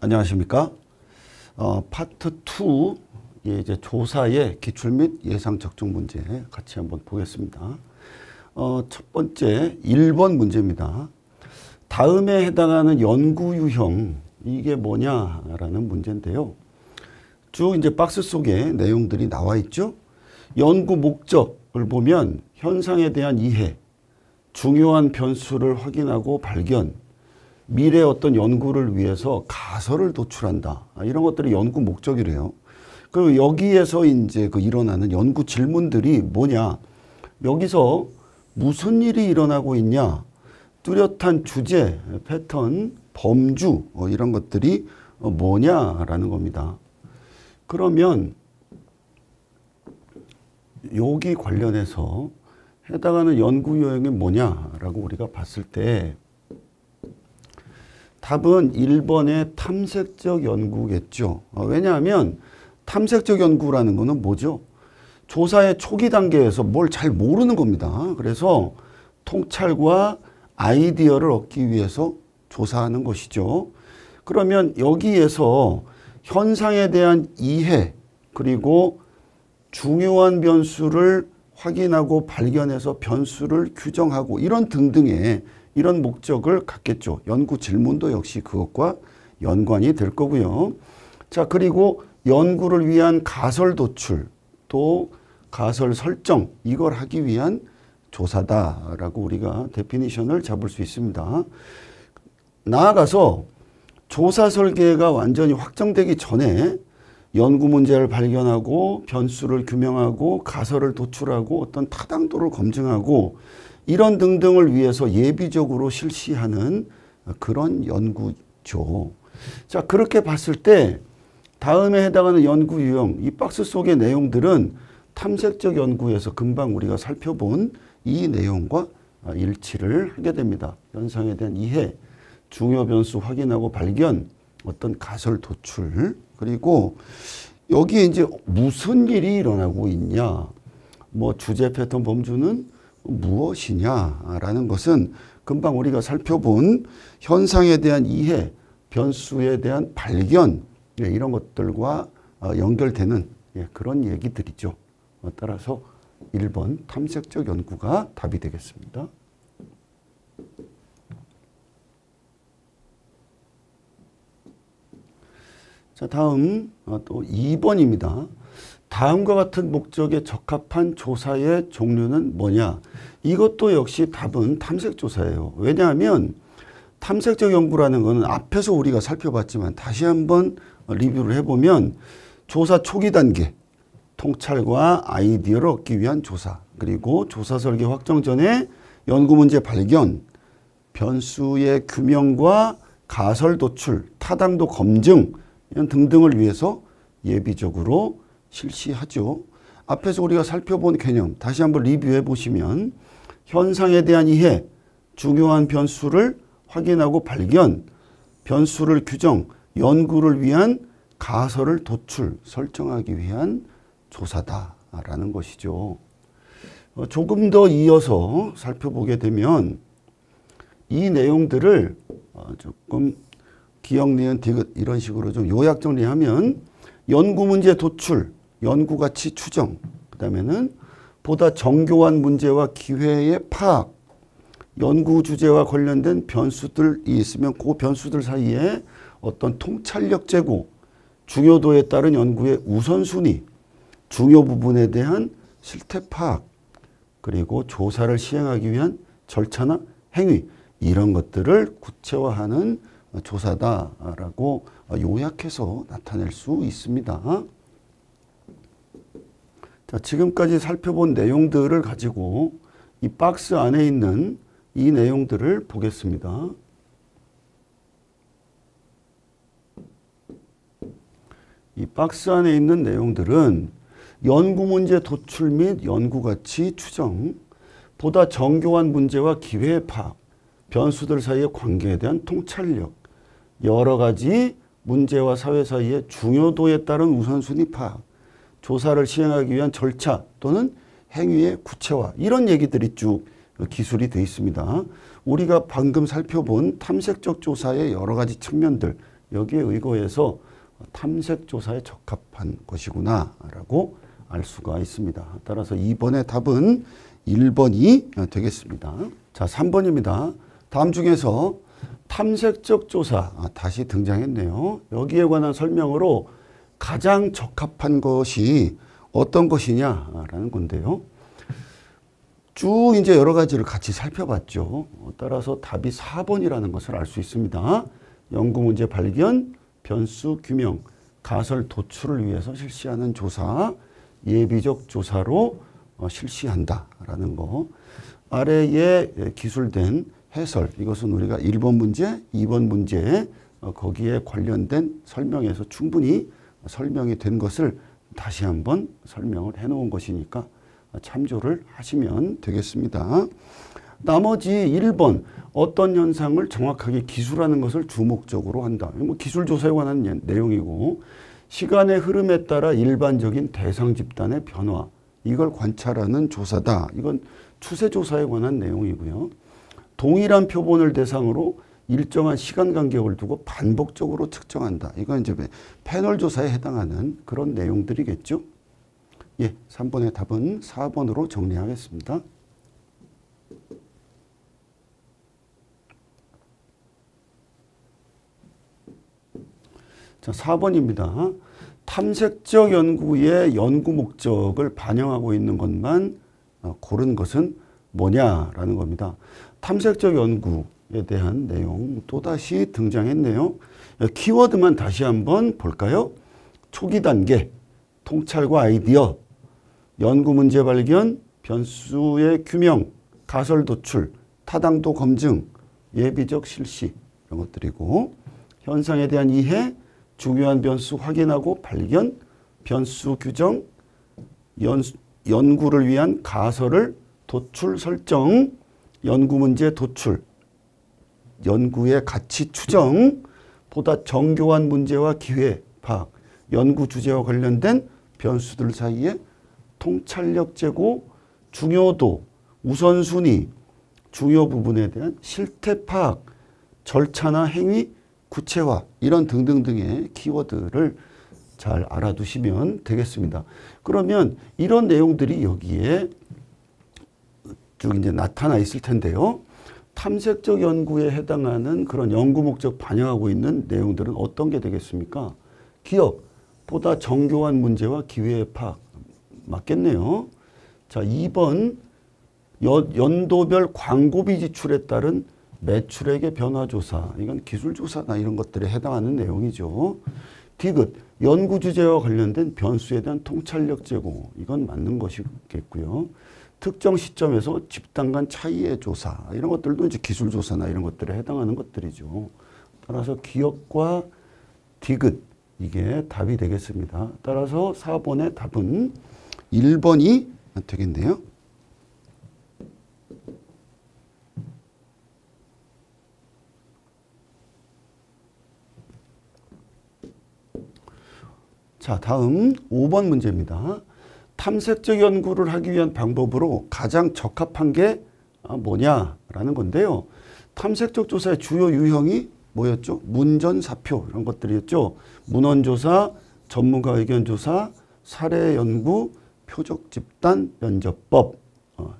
안녕하십니까? 파트 2 이제 조사의 기출 및 예상 적중 문제 같이 한번 보겠습니다. 첫 번째 1번 문제입니다. 다음에 해당하는 연구 유형 이게 뭐냐라는 문제인데요. 쭉 이제 박스 속에 내용들이 나와 있죠. 연구 목적을 보면 현상에 대한 이해, 중요한 변수를 확인하고 발견, 미래 어떤 연구를 위해서 가설을 도출한다. 이런 것들이 연구 목적이래요. 그리고 여기에서 이제 일어나는 연구 질문들이 뭐냐? 여기서 무슨 일이 일어나고 있냐? 뚜렷한 주제, 패턴, 범주 이런 것들이 뭐냐라는 겁니다. 그러면 여기 관련해서 해당하는 연구 유형이 뭐냐라고 우리가 봤을 때 답은 1번의 탐색적 연구겠죠. 왜냐하면 탐색적 연구라는 거는 뭐죠? 조사의 초기 단계에서 뭘 잘 모르는 겁니다. 그래서 통찰과 아이디어를 얻기 위해서 조사하는 것이죠. 그러면 여기에서 현상에 대한 이해 그리고 중요한 변수를 확인하고 발견해서 변수를 규정하고 이런 등등의 이런 목적을 갖겠죠. 연구 질문도 역시 그것과 연관이 될 거고요. 자, 그리고 연구를 위한 가설 도출 또 가설 설정 이걸 하기 위한 조사다라고 우리가 데피니션을 잡을 수 있습니다. 나아가서 조사 설계가 완전히 확정되기 전에 연구 문제를 발견하고 변수를 규명하고 가설을 도출하고 어떤 타당도를 검증하고 이런 등등을 위해서 예비적으로 실시하는 그런 연구죠. 자, 그렇게 봤을 때 다음에 해당하는 연구 유형, 이 박스 속의 내용들은 탐색적 연구에서 금방 우리가 살펴본 이 내용과 일치를 하게 됩니다. 현상에 대한 이해, 중요 변수 확인하고 발견, 어떤 가설 도출, 그리고 여기에 이제 무슨 일이 일어나고 있냐, 뭐 주제 패턴 범주는 무엇이냐라는 것은 금방 우리가 살펴본 현상에 대한 이해, 변수에 대한 발견 이런 것들과 연결되는 그런 얘기들이죠. 따라서 1번 탐색적 연구가 답이 되겠습니다. 자, 다음 또 2번입니다. 다음과 같은 목적에 적합한 조사의 종류는 뭐냐? 이것도 역시 답은 탐색조사예요. 왜냐하면 탐색적 연구라는 것은 앞에서 우리가 살펴봤지만 다시 한번 리뷰를 해보면 조사 초기 단계, 통찰과 아이디어를 얻기 위한 조사, 그리고 조사 설계 확정 전에 연구 문제 발견, 변수의 규명과 가설 도출, 타당도 검증 이런 등등을 위해서 예비적으로 실시하죠. 앞에서 우리가 살펴본 개념 다시 한번 리뷰해 보시면 현상에 대한 이해, 중요한 변수를 확인하고 발견, 변수를 규정, 연구를 위한 가설을 도출, 설정하기 위한 조사다라는 것이죠. 조금 더 이어서 살펴보게 되면 이 내용들을 조금 기억, 니은, 디귿 이런 식으로 좀 요약 정리하면 연구 문제 도출, 연구 가치 추정, 그 다음에는 보다 정교한 문제와 기회의 파악, 연구 주제와 관련된 변수들이 있으면 그 변수들 사이에 어떤 통찰력 제고, 중요도에 따른 연구의 우선순위, 중요 부분에 대한 실태 파악, 그리고 조사를 시행하기 위한 절차나 행위 이런 것들을 구체화하는 조사다라고 요약해서 나타낼 수 있습니다. 자, 지금까지 살펴본 내용들을 가지고 이 박스 안에 있는 이 내용들을 보겠습니다. 이 박스 안에 있는 내용들은 연구 문제 도출 및 연구 가치 추정, 보다 정교한 문제와 기회의 파악, 변수들 사이의 관계에 대한 통찰력, 여러 가지 문제와 사회 사이의 중요도에 따른 우선순위 파악, 조사를 시행하기 위한 절차 또는 행위의 구체화 이런 얘기들이 쭉 기술이 되어 있습니다. 우리가 방금 살펴본 탐색적 조사의 여러 가지 측면들 여기에 의거해서 탐색조사에 적합한 것이구나라고 알 수가 있습니다. 따라서 2번의 답은 1번이 되겠습니다. 자, 3번입니다. 다음 중에서 탐색적 조사, 다시 등장했네요. 여기에 관한 설명으로 가장 적합한 것이 어떤 것이냐라는 건데요. 쭉 이제 여러 가지를 같이 살펴봤죠. 따라서 답이 4번이라는 것을 알 수 있습니다. 연구 문제 발견, 변수 규명, 가설 도출을 위해서 실시하는 조사, 예비적 조사로 실시한다라는 거. 아래에 기술된 해설, 이것은 우리가 1번 문제, 2번 문제 거기에 관련된 설명에서 충분히 설명이 된 것을 다시 한번 설명을 해놓은 것이니까 참조를 하시면 되겠습니다. 나머지 1번 어떤 현상을 정확하게 기술하는 것을 주목적으로 한다. 뭐 기술조사에 관한 내용이고 시간의 흐름에 따라 일반적인 대상 집단의 변화 이걸 관찰하는 조사다. 이건 추세조사에 관한 내용이고요. 동일한 표본을 대상으로 일정한 시간 간격을 두고 반복적으로 측정한다. 이건 이제 패널 조사에 해당하는 그런 내용들이겠죠. 예, 3번의 답은 4번으로 정리하겠습니다. 자, 4번입니다. 탐색적 연구의 연구 목적을 반영하고 있는 것만 고른 것은 뭐냐라는 겁니다. 탐색적 연구에 대한 내용 또다시 등장했네요. 키워드만 다시 한번 볼까요? 초기 단계, 통찰과 아이디어, 연구 문제 발견, 변수의 규명, 가설 도출, 타당도 검증, 예비적 실시 이런 것들이고 현상에 대한 이해, 중요한 변수 확인하고 발견, 변수 규정, 연구를 위한 가설을 도출 설정, 연구 문제 도출, 연구의 가치 추정, 보다 정교한 문제와 기회 파악, 연구 주제와 관련된 변수들 사이에 통찰력 제고, 중요도, 우선순위, 중요 부분에 대한 실태 파악, 절차나 행위, 구체화 이런 등등등의 키워드를 잘 알아두시면 되겠습니다. 그러면 이런 내용들이 여기에 쭉 이제 나타나 있을 텐데요. 탐색적 연구에 해당하는 그런 연구 목적 반영하고 있는 내용들은 어떤 게 되겠습니까? 기억, 보다 정교한 문제와 기회의 파악. 맞겠네요. 자, 2번 연도별 광고비 지출에 따른 매출액의 변화 조사. 이건 기술 조사나 이런 것들에 해당하는 내용이죠. 디귿, 연구 주제와 관련된 변수에 대한 통찰력 제공. 이건 맞는 것이겠고요. 특정 시점에서 집단 간 차이의 조사. 이런 것들도 이제 기술 조사나 이런 것들에 해당하는 것들이죠. 따라서 기억과 디귿. 이게 답이 되겠습니다. 따라서 4번의 답은 1번이 되겠네요. 자, 다음 5번 문제입니다. 탐색적 연구를 하기 위한 방법으로 가장 적합한 게 뭐냐라는 건데요. 탐색적 조사의 주요 유형이 뭐였죠? 문전사표 이런 것들이었죠. 문헌조사, 전문가 의견 조사, 사례 연구, 표적 집단, 면접법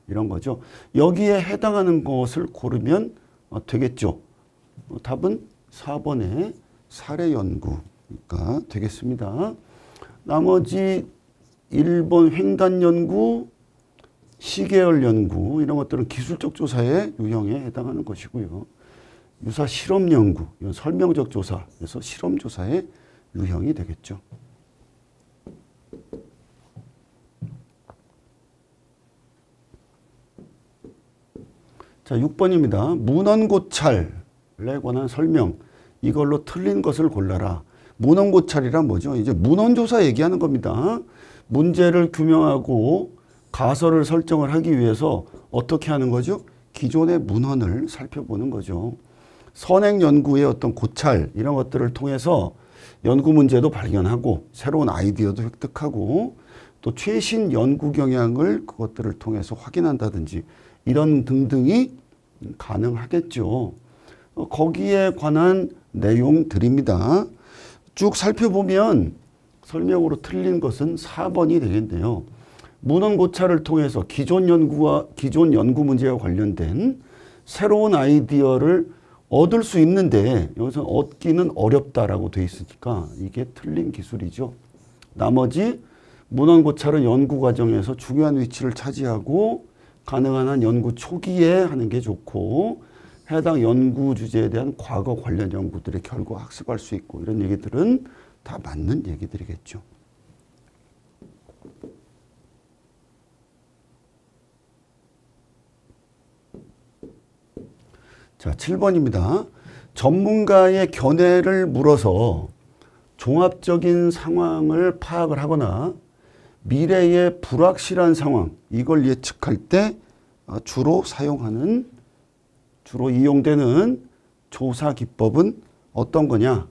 이런 거죠. 여기에 해당하는 것을 고르면 되겠죠. 답은 4번의 사례 연구가 되겠습니다. 나머지 1번 횡단 연구, 시계열 연구 이런 것들은 기술적 조사의 유형에 해당하는 것이고요. 유사 실험 연구, 이건 설명적 조사에서 실험 조사의 유형이 되겠죠. 자, 6번입니다. 문헌 고찰에 관한 설명. 이걸로 틀린 것을 골라라. 문헌 고찰이란 뭐죠? 이제 문헌 조사 얘기하는 겁니다. 문제를 규명하고 가설을 설정을 하기 위해서 어떻게 하는 거죠? 기존의 문헌을 살펴보는 거죠. 선행 연구의 어떤 고찰 이런 것들을 통해서 연구 문제도 발견하고 새로운 아이디어도 획득하고 또 최신 연구 경향을 그것들을 통해서 확인한다든지 이런 등등이 가능하겠죠. 거기에 관한 내용들입니다. 쭉 살펴보면 설명으로 틀린 것은 4번이 되겠네요. 문헌고찰을 통해서 기존 연구 문제와 관련된 새로운 아이디어를 얻을 수 있는데 여기서 얻기는 어렵다라고 되어 있으니까 이게 틀린 기술이죠. 나머지 문헌고찰은 연구 과정에서 중요한 위치를 차지하고 가능한 한 연구 초기에 하는 게 좋고 해당 연구 주제에 대한 과거 관련 연구들의 결과 학습할 수 있고 이런 얘기들은 다 맞는 얘기들이겠죠. 자, 7번입니다. 전문가의 견해를 물어서 종합적인 상황을 파악을 하거나 미래의 불확실한 상황, 이걸 예측할 때 주로 이용되는 조사 기법은 어떤 거냐?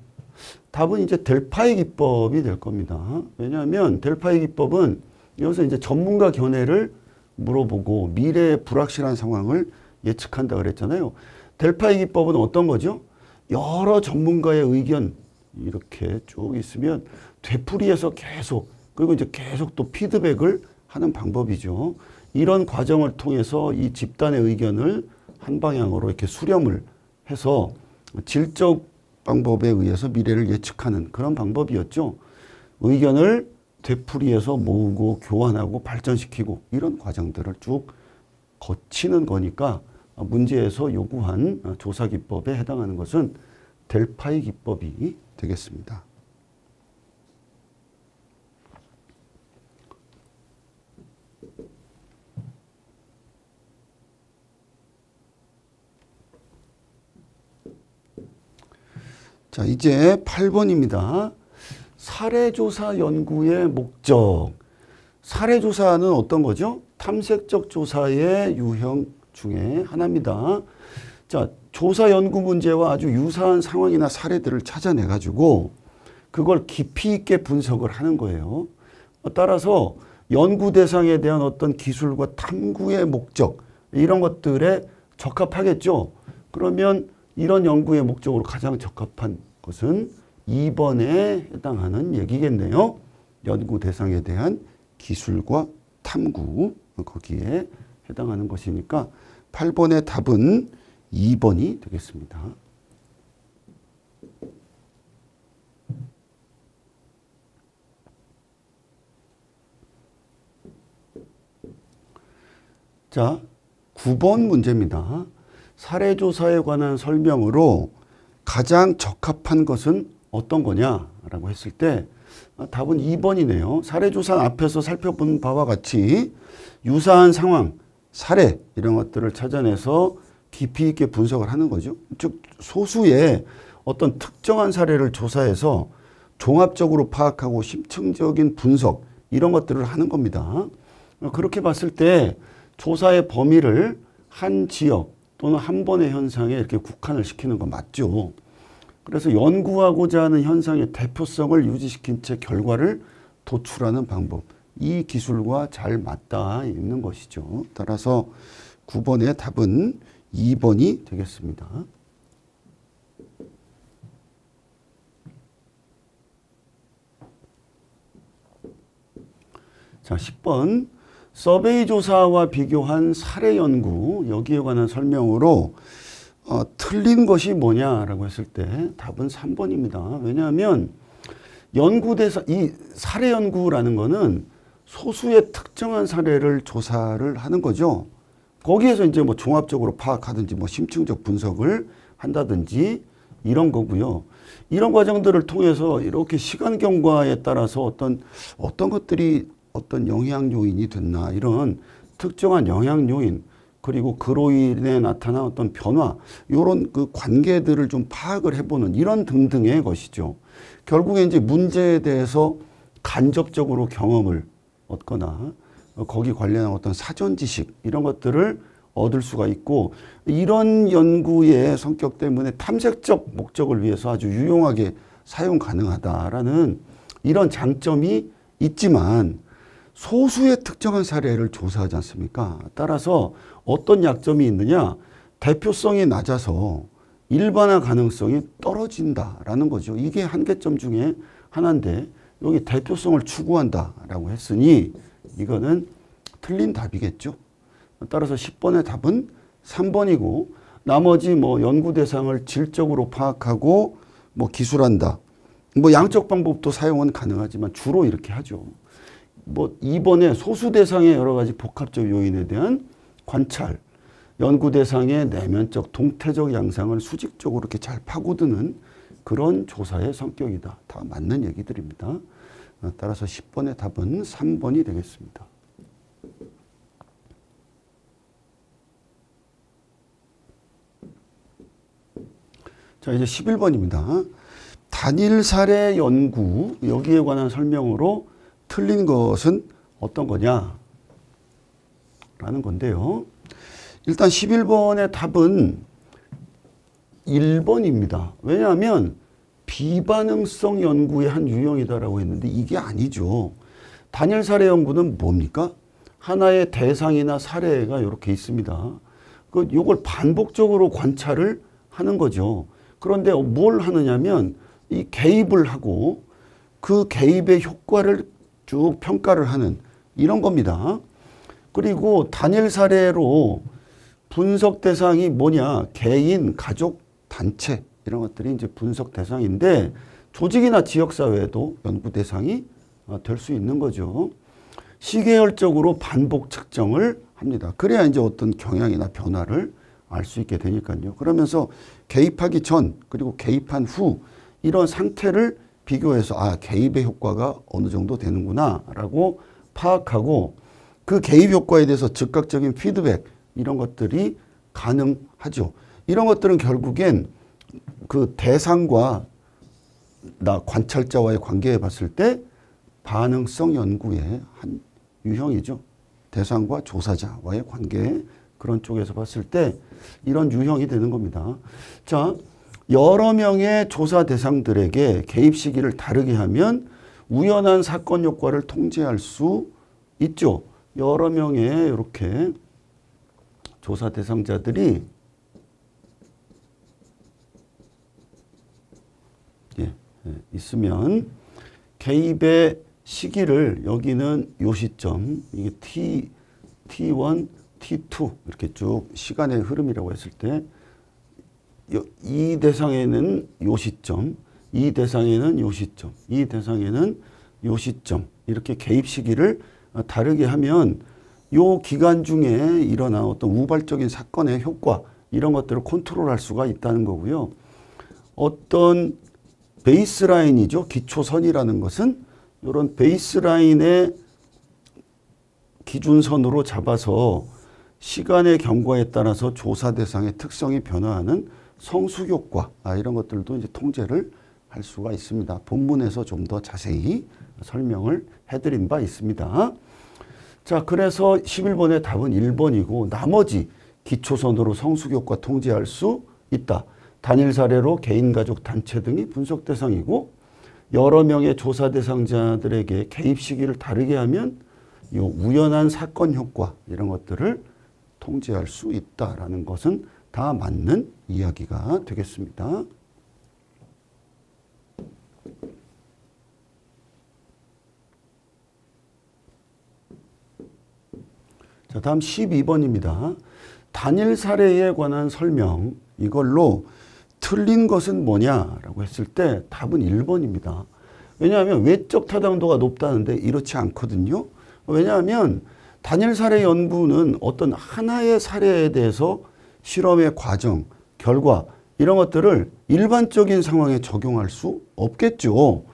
답은 이제 델파이 기법이 될 겁니다. 왜냐하면 델파이 기법은 여기서 이제 전문가 견해를 물어보고 미래의 불확실한 상황을 예측한다 그랬잖아요. 델파이 기법은 어떤 거죠? 여러 전문가의 의견 이렇게 쭉 있으면 되풀이해서 계속 그리고 이제 계속 또 피드백을 하는 방법이죠. 이런 과정을 통해서 이 집단의 의견을 한 방향으로 이렇게 수렴을 해서 질적 방법에 의해서 미래를 예측하는 그런 방법이었죠. 의견을 되풀이해서 모으고 교환하고 발전시키고 이런 과정들을 쭉 거치는 거니까 문제에서 요구한 조사 기법에 해당하는 것은 델파이 기법이 되겠습니다. 자, 이제 8번입니다. 사례조사 연구의 목적. 사례조사는 어떤 거죠? 탐색적 조사의 유형 중에 하나입니다. 자, 조사 연구 문제와 아주 유사한 상황이나 사례들을 찾아내 가지고 그걸 깊이 있게 분석을 하는 거예요. 따라서 연구 대상에 대한 어떤 기술과 탐구의 목적 이런 것들에 적합하겠죠. 그러면 이런 연구의 목적으로 가장 적합한 것은 2번에 해당하는 얘기겠네요. 연구 대상에 대한 기술과 탐구 거기에 해당하는 것이니까 8번의 답은 2번이 되겠습니다. 자, 9번 문제입니다. 사례조사에 관한 설명으로 가장 적합한 것은 어떤 거냐라고 했을 때 답은 2번이네요. 사례조사 앞에서 살펴본 바와 같이 유사한 상황, 사례 이런 것들을 찾아내서 깊이 있게 분석을 하는 거죠. 즉 소수의 어떤 특정한 사례를 조사해서 종합적으로 파악하고 심층적인 분석 이런 것들을 하는 겁니다. 그렇게 봤을 때 조사의 범위를 한 지역 또는 한 번의 현상에 이렇게 국한을 시키는 거 맞죠. 그래서 연구하고자 하는 현상의 대표성을 유지시킨 채 결과를 도출하는 방법. 이 기술과 잘 맞닿아 있는 것이죠. 따라서 9번의 답은 2번이 되겠습니다. 자, 10번. 서베이 조사와 비교한 사례 연구, 여기에 관한 설명으로 틀린 것이 뭐냐라고 했을 때 답은 3번입니다. 왜냐하면 연구 대상, 이 사례 연구라는 거는 소수의 특정한 사례를 조사를 하는 거죠. 거기에서 이제 뭐 종합적으로 파악하든지 뭐 심층적 분석을 한다든지 이런 거고요. 이런 과정들을 통해서 이렇게 시간 경과에 따라서 어떤 것들이 어떤 영향 요인이 됐나 이런 특정한 영향 요인 그리고 그로 인해 나타난 어떤 변화 이런 그 관계들을 좀 파악을 해보는 이런 등등의 것이죠. 결국에 이제 문제에 대해서 간접적으로 경험을 얻거나 거기 관련한 어떤 사전 지식 이런 것들을 얻을 수가 있고 이런 연구의 성격 때문에 탐색적 목적을 위해서 아주 유용하게 사용 가능하다라는 이런 장점이 있지만 소수의 특정한 사례를 조사하지 않습니까? 따라서 어떤 약점이 있느냐? 대표성이 낮아서 일반화 가능성이 떨어진다라는 거죠. 이게 한계점 중에 하나인데 여기 대표성을 추구한다라고 했으니 이거는 틀린 답이겠죠. 따라서 10번의 답은 3번이고 나머지 뭐 연구 대상을 질적으로 파악하고 뭐 기술한다. 뭐 양적 방법도 사용은 가능하지만 주로 이렇게 하죠. 뭐 2번에 소수 대상의 여러 가지 복합적 요인에 대한 관찰, 연구 대상의 내면적 동태적 양상을 수직적으로 이렇게 잘 파고드는 그런 조사의 성격이다. 다 맞는 얘기들입니다. 따라서 10번의 답은 3번이 되겠습니다. 자, 이제 11번입니다. 단일 사례 연구, 여기에 관한 설명으로 틀린 것은 어떤 거냐? 라는 건데요. 일단 11번의 답은 1번입니다. 왜냐하면 비반응성 연구의 한 유형이다라고 했는데 이게 아니죠. 단일 사례 연구는 뭡니까? 하나의 대상이나 사례가 이렇게 있습니다. 이걸 반복적으로 관찰을 하는 거죠. 그런데 뭘 하느냐면 이 개입을 하고 그 개입의 효과를 쭉 평가를 하는 이런 겁니다. 그리고 단일 사례로 분석 대상이 뭐냐? 개인, 가족, 단체 이런 것들이 이제 분석 대상인데 조직이나 지역사회도 연구 대상이 될 수 있는 거죠. 시계열적으로 반복 측정을 합니다. 그래야 이제 어떤 경향이나 변화를 알 수 있게 되니까요. 그러면서 개입하기 전 그리고 개입한 후 이런 상태를 비교해서 아, 개입의 효과가 어느 정도 되는구나 라고 파악하고 그 개입 효과에 대해서 즉각적인 피드백 이런 것들이 가능하죠. 이런 것들은 결국엔 그 대상과 나 관찰자와의 관계에 봤을 때 반응성 연구의 한 유형이죠. 대상과 조사자와의 관계 그런 쪽에서 봤을 때 이런 유형이 되는 겁니다. 자, 여러 명의 조사 대상들에게 개입 시기를 다르게 하면 우연한 사건 효과를 통제할 수 있죠. 여러 명의 이렇게 조사 대상자들이 있으면 개입의 시기를 여기는 요 시점 이게 T1, T2 이렇게 쭉 시간의 흐름이라고 했을 때 이 대상에는 요 시점, 이 대상에는 요 시점, 이 대상에는 요 시점 이렇게 개입 시기를 다르게 하면 요 기간 중에 일어난 어떤 우발적인 사건의 효과 이런 것들을 컨트롤할 수가 있다는 거고요. 어떤 베이스라인이죠. 기초선이라는 것은 이런 베이스라인의 기준선으로 잡아서 시간의 경과에 따라서 조사 대상의 특성이 변화하는 성숙효과 이런 것들도 이제 통제를 할 수가 있습니다. 본문에서 좀 더 자세히 설명을 해드린 바 있습니다. 자, 그래서 11번의 답은 1번이고 나머지 기초선으로 성숙효과 통제할 수 있다. 단일 사례로 개인, 가족, 단체 등이 분석 대상이고 여러 명의 조사 대상자들에게 개입 시기를 다르게 하면 이 우연한 사건 효과 이런 것들을 통제할 수 있다라는 것은 다 맞는 이야기가 되겠습니다. 자, 다음 12번입니다. 단일 사례에 관한 설명 이걸로 틀린 것은 뭐냐라고 했을 때 답은 1번입니다. 왜냐하면 외적 타당도가 높다는데 이렇지 않거든요. 왜냐하면 단일 사례 연구는 어떤 하나의 사례에 대해서 실험의 과정, 결과 이런 것들을 일반적인 상황에 적용할 수 없겠죠.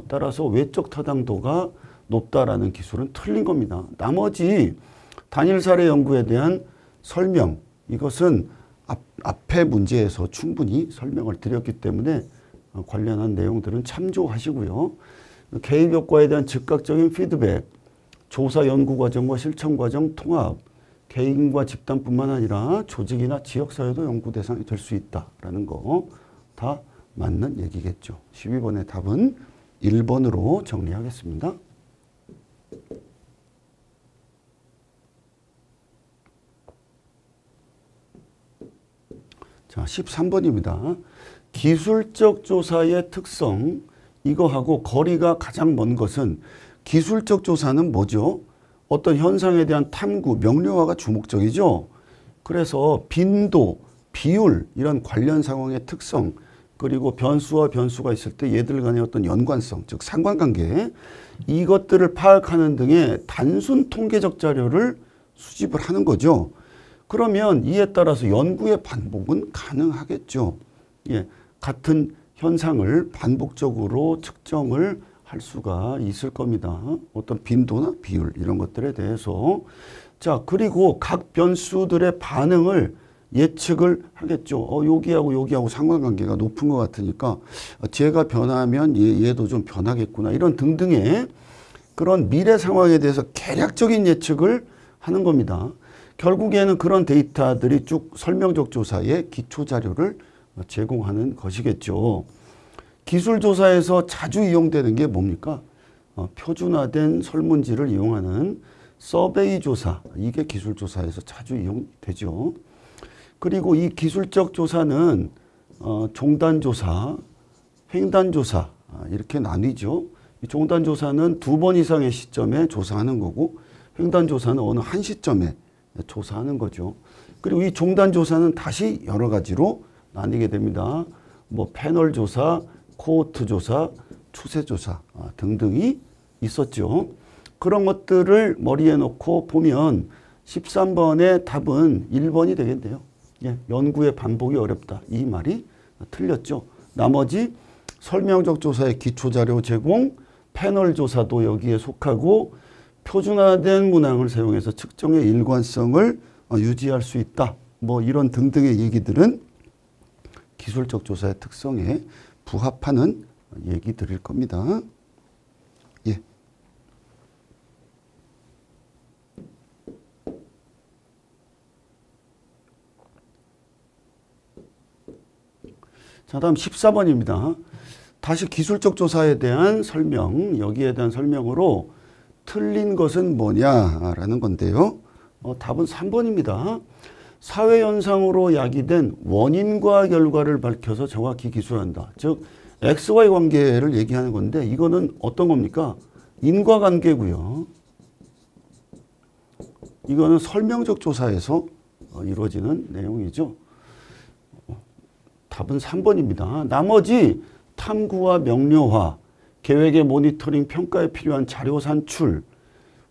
따라서 외적 타당도가 높다라는 기술은 틀린 겁니다. 나머지 단일 사례 연구에 대한 설명 이것은 앞의 문제에서 충분히 설명을 드렸기 때문에 관련한 내용들은 참조하시고요. 개입 효과에 대한 즉각적인 피드백, 조사 연구 과정과 실천 과정 통합, 개인과 집단뿐만 아니라 조직이나 지역사회도 연구 대상이 될 수 있다라는 거 다 맞는 얘기겠죠. 12번의 답은 1번으로 정리하겠습니다. 자, 13번입니다. 기술적 조사의 특성, 이거하고 거리가 가장 먼 것은 기술적 조사는 뭐죠? 어떤 현상에 대한 탐구, 명료화가 주목적이죠. 그래서 빈도, 비율 이런 관련 상황의 특성 그리고 변수와 변수가 있을 때 얘들 간의 어떤 연관성, 즉 상관관계 이것들을 파악하는 등의 단순 통계적 자료를 수집을 하는 거죠. 그러면 이에 따라서 연구의 반복은 가능하겠죠. 예, 같은 현상을 반복적으로 측정을 할 수가 있을 겁니다. 어떤 빈도나 비율 이런 것들에 대해서. 자, 그리고 각 변수들의 반응을 예측을 하겠죠. 여기하고 상관관계가 높은 것 같으니까 쟤가 변하면 얘도 좀 변하겠구나. 이런 등등의 그런 미래 상황에 대해서 개략적인 예측을 하는 겁니다. 결국에는 그런 데이터들이 쭉 설명적 조사의 기초 자료를 제공하는 것이겠죠. 기술 조사에서 자주 이용되는 게 뭡니까? 표준화된 설문지를 이용하는 서베이 조사. 이게 기술 조사에서 자주 이용되죠. 그리고 이 기술적 조사는 종단 조사, 횡단 조사 이렇게 나뉘죠. 이 종단 조사는 2번 이상의 시점에 조사하는 거고 횡단 조사는 어느 한 시점에 조사하는 거죠. 그리고 이 종단 조사는 다시 여러 가지로 나뉘게 됩니다. 뭐 패널 조사, 코호트 조사, 추세 조사 등등이 있었죠. 그런 것들을 머리에 놓고 보면 13번의 답은 1번이 되겠네요. 예, 연구의 반복이 어렵다. 이 말이 틀렸죠. 나머지 설명적 조사의 기초자료 제공, 패널 조사도 여기에 속하고 표준화된 문항을 사용해서 측정의 일관성을 유지할 수 있다. 뭐 이런 등등의 얘기들은 기술적 조사의 특성에 부합하는 얘기들일 겁니다. 예. 자, 다음 14번입니다. 다시 기술적 조사에 대한 설명, 여기에 대한 설명으로 틀린 것은 뭐냐라는 건데요. 답은 3번입니다. 사회현상으로 야기된 원인과 결과를 밝혀서 정확히 기술한다. 즉 XY 관계를 얘기하는 건데 이거는 어떤 겁니까? 인과관계고요. 이거는 설명적 조사에서 이루어지는 내용이죠. 답은 3번입니다. 나머지 탐구와 명료화, 계획의 모니터링, 평가에 필요한 자료 산출,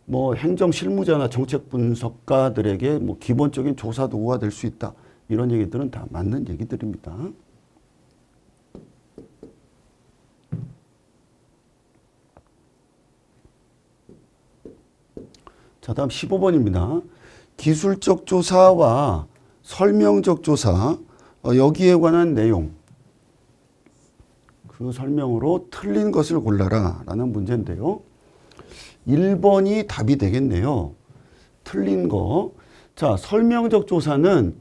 뭐 행정 실무자나 정책 분석가들에게 뭐 기본적인 조사 도구가 될 수 있다. 이런 얘기들은 다 맞는 얘기들입니다. 자, 다음 15번입니다. 기술적 조사와 설명적 조사, 여기에 관한 내용. 그 설명으로 틀린 것을 골라라 라는 문제인데요. 1번이 답이 되겠네요. 틀린 거. 자, 설명적 조사는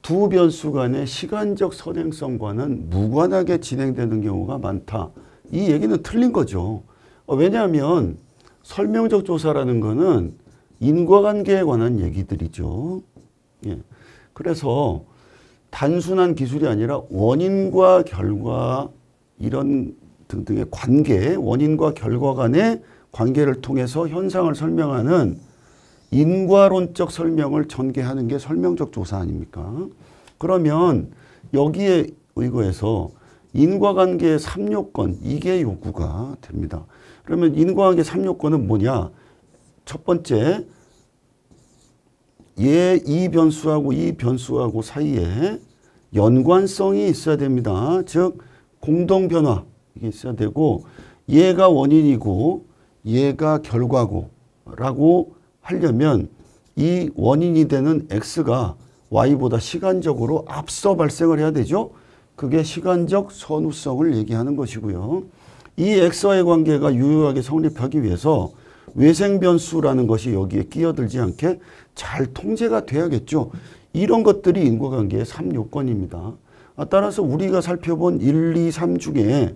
두 변수 간의 시간적 선행성과는 무관하게 진행되는 경우가 많다. 이 얘기는 틀린 거죠. 왜냐하면 설명적 조사라는 거는 인과관계에 관한 얘기들이죠. 예. 그래서 단순한 기술이 아니라 원인과 결과 이런 등등의 관계, 원인과 결과 간의 관계를 통해서 현상을 설명하는 인과론적 설명을 전개하는 게 설명적 조사 아닙니까? 그러면 여기에 의거해서 인과관계의 3요건, 이게 요구가 됩니다. 그러면 인과관계 3요건은 뭐냐? 첫 번째, 이 변수하고 이 변수하고 사이에 연관성이 있어야 됩니다. 즉 공동변화 이게 있어야 되고 얘가 원인이고 얘가 결과고 라고 하려면 이 원인이 되는 X가 Y보다 시간적으로 앞서 발생을 해야 되죠. 그게 시간적 선후성을 얘기하는 것이고요. 이 X와의 관계가 유효하게 성립하기 위해서 외생변수라는 것이 여기에 끼어들지 않게 잘 통제가 돼야겠죠. 이런 것들이 인과관계의 3요건입니다. 따라서 우리가 살펴본 1, 2, 3 중에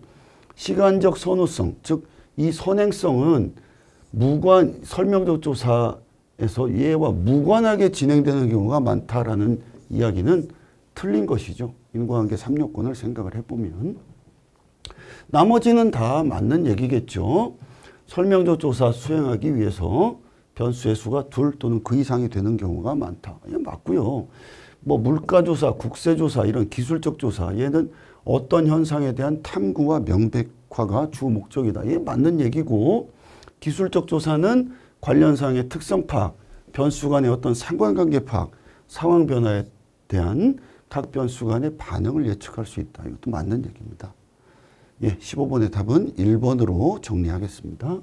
시간적 선후성, 즉 이 선행성은 설명적 조사에서 얘와 무관하게 진행되는 경우가 많다라는 이야기는 틀린 것이죠. 인과관계 3요건을 생각을 해보면. 나머지는 다 맞는 얘기겠죠. 설명적 조사 수행하기 위해서 변수의 수가 둘 또는 그 이상이 되는 경우가 많다. 예, 맞고요. 뭐 물가조사, 국세조사 이런 기술적 조사 얘는 어떤 현상에 대한 탐구와 명백화가 주 목적이다. 예, 맞는 얘기고 기술적 조사는 관련 사항의 특성 파악, 변수 간의 어떤 상관관계 파악, 상황 변화에 대한 각 변수 간의 반응을 예측할 수 있다. 이것도 맞는 얘기입니다. 예, 15번의 답은 1번으로 정리하겠습니다.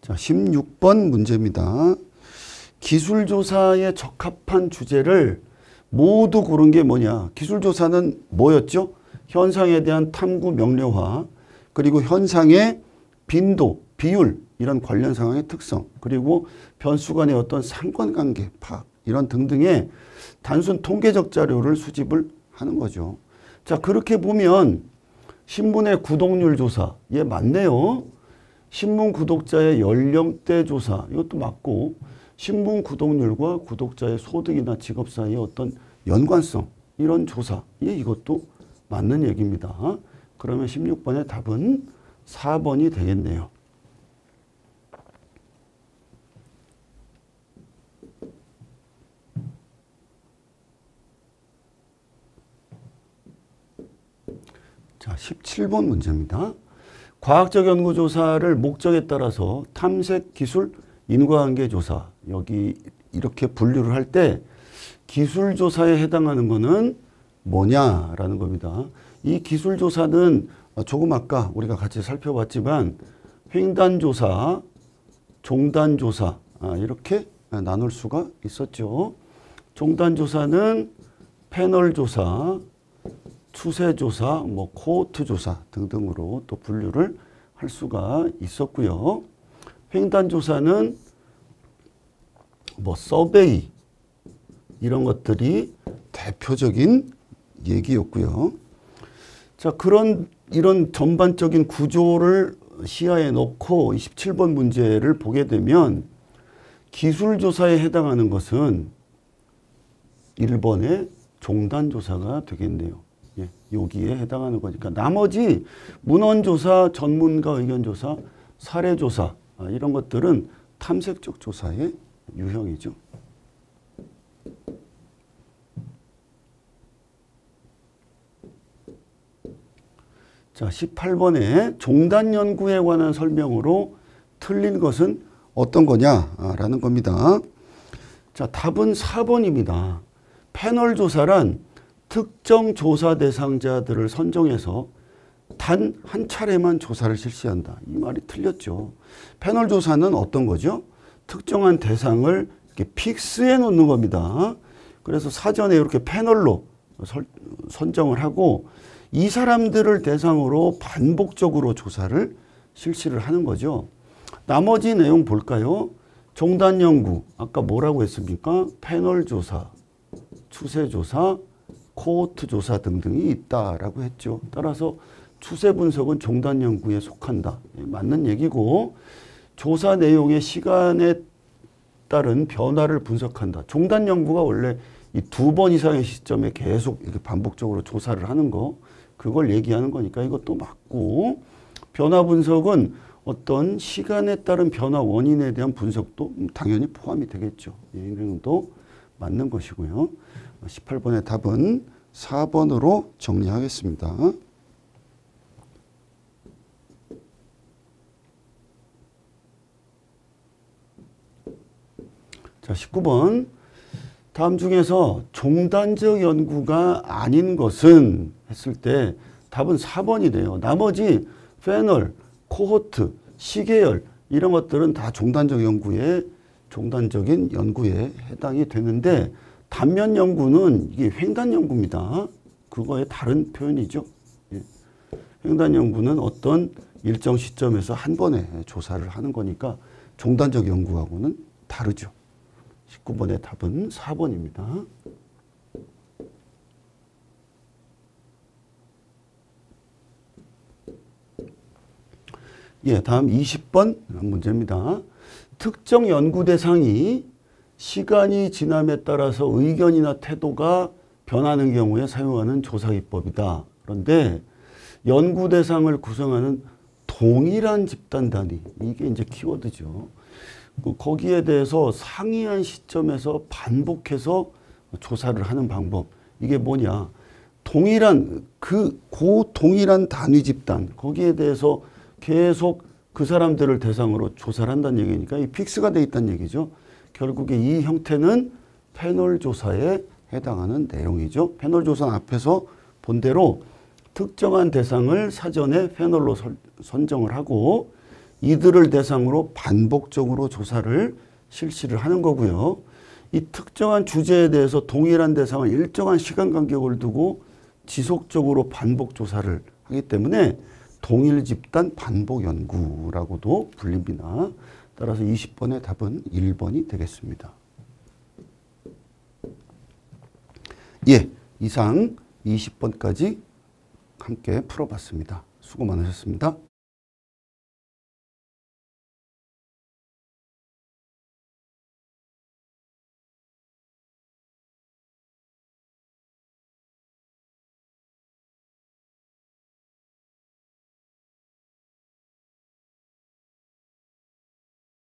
자, 16번 문제입니다. 기술조사에 적합한 주제를 모두 고른 게 뭐냐. 기술조사는 뭐였죠? 현상에 대한 탐구 명료화, 그리고 현상의 빈도, 비율, 이런 관련 상황의 특성, 그리고 변수 간의 어떤 상관관계 파악, 이런 등등의 단순 통계적 자료를 수집을 하는 거죠. 자, 그렇게 보면 신문의 구독률 조사, 예, 맞네요. 신문 구독자의 연령대 조사, 이것도 맞고, 신문 구독률과 구독자의 소득이나 직업 사이의 어떤 연관성, 이런 조사, 예, 이것도 맞는 얘기입니다. 그러면 16번의 답은 4번이 되겠네요. 자, 17번 문제입니다. 과학적 연구조사를 목적에 따라서 탐색, 기술, 인과관계 조사, 여기 이렇게 분류를 할 때 기술조사에 해당하는 것은 뭐냐라는 겁니다. 이 기술조사는 조금 아까 우리가 같이 살펴봤지만 횡단조사, 종단조사 이렇게 나눌 수가 있었죠. 종단조사는 패널조사, 추세조사, 뭐 코호트조사 등등으로 또 분류를 할 수가 있었고요. 횡단조사는 뭐 서베이 이런 것들이 대표적인 얘기였고요. 자, 이런 전반적인 구조를 시야에 넣고 27번 문제를 보게 되면 기술조사에 해당하는 것은 1번의 종단조사가 되겠네요. 예, 여기에 해당하는 거니까 나머지 문헌조사, 전문가 의견조사, 사례조사 이런 것들은 탐색적 조사의 유형이죠. 자, 18번에 종단 연구에 관한 설명으로 틀린 것은 어떤 거냐라는 겁니다. 자, 답은 4번입니다. 패널 조사란 특정 조사 대상자들을 선정해서 단 한 차례만 조사를 실시한다. 이 말이 틀렸죠. 패널 조사는 어떤 거죠? 특정한 대상을 이렇게 픽스해 놓는 겁니다. 그래서 사전에 이렇게 패널로 선정을 하고 이 사람들을 대상으로 반복적으로 조사를 실시를 하는 거죠. 나머지 내용 볼까요? 종단 연구, 아까 뭐라고 했습니까? 패널 조사, 추세 조사, 코호트 조사 등등이 있다라고 했죠. 따라서 추세 분석은 종단 연구에 속한다. 맞는 얘기고, 조사 내용의 시간에 따른 변화를 분석한다. 종단 연구가 원래 이 2번 이상의 시점에 계속 이렇게 반복적으로 조사를 하는 거, 그걸 얘기하는 거니까 이것도 맞고, 변화 분석은 어떤 시간에 따른 변화 원인에 대한 분석도 당연히 포함이 되겠죠. 이 내용도 맞는 것이고요. 18번의 답은 4번으로 정리하겠습니다. 자, 19번. 다음 중에서 종단적 연구가 아닌 것은 했을 때 답은 4번이 돼요. 나머지 패널, 코호트, 시계열 이런 것들은 다 종단적인 연구에 해당이 되는데 단면 연구는 이게 횡단 연구입니다. 그거의 다른 표현이죠. 예. 횡단 연구는 어떤 일정 시점에서 한 번에 조사를 하는 거니까 종단적 연구하고는 다르죠. 19번의 답은 4번입니다. 예, 다음 20번 문제입니다. 특정 연구 대상이 시간이 지남에 따라서 의견이나 태도가 변하는 경우에 사용하는 조사 기법이다. 그런데 연구 대상을 구성하는 동일한 집단 단위, 이게 이제 키워드죠. 거기에 대해서 상이한 시점에서 반복해서 조사를 하는 방법. 이게 뭐냐? 동일한 동일한 단위 집단, 거기에 대해서 계속 그 사람들을 대상으로 조사를 한다는 얘기니까 이 픽스가 돼 있다는 얘기죠. 결국에 이 형태는 패널 조사에 해당하는 내용이죠. 패널 조사는 앞에서 본 대로 특정한 대상을 사전에 패널로 선정을 하고 이들을 대상으로 반복적으로 조사를 실시를 하는 거고요. 이 특정한 주제에 대해서 동일한 대상을 일정한 시간 간격을 두고 지속적으로 반복 조사를 하기 때문에 동일 집단 반복 연구라고도 불립니다. 따라서 20번의 답은 1번이 되겠습니다. 예, 이상 20번까지 함께 풀어봤습니다. 수고 많으셨습니다.